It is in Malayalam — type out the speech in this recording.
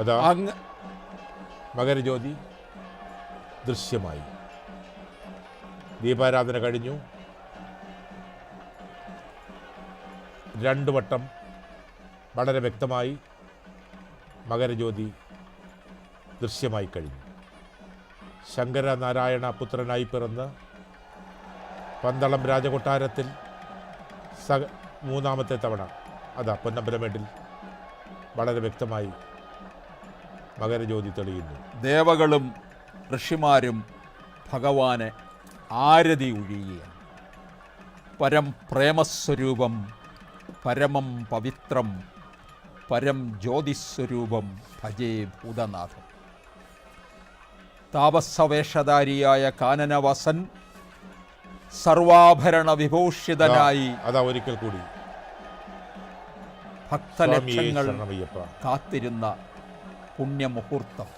അതാ മകരജ്യോതി ദൃശ്യമായി. ദീപാരാധന കഴിഞ്ഞു. 2 വട്ടം വളരെ വ്യക്തമായി മകരജ്യോതി ദൃശ്യമായി കഴിഞ്ഞു. ശങ്കരനാരായണ പുത്രനായി പിറന്ന് പന്തളം രാജകൊട്ടാരത്തിൽ 3ാമത്തെ തവണ അതാ പൊന്നമ്പലമേട്ടിൽ വളരെ വ്യക്തമായി മകരജ്യോതി തെളിയുന്നു. ദേവകളും ഋഷിമാരും ഭഗവാനെ ആരതി ഒഴിയുകയാണ്. പരം പ്രേമസ്വരൂപം, പരമം പവിത്രം, പരം ജ്യോതിസ്വരൂപം ഭജേ ഭൂതനാഥം. താപസവേഷധാരിയായ കാനനവസൻ സർവാഭരണ വിഭൂഷിതനായി അതാ ഒരിക്കൽ കൂടി ഭക്തലക്ഷങ്ങൾ കാത്തിരുന്ന പുണ്യമുഹൂർത്തം.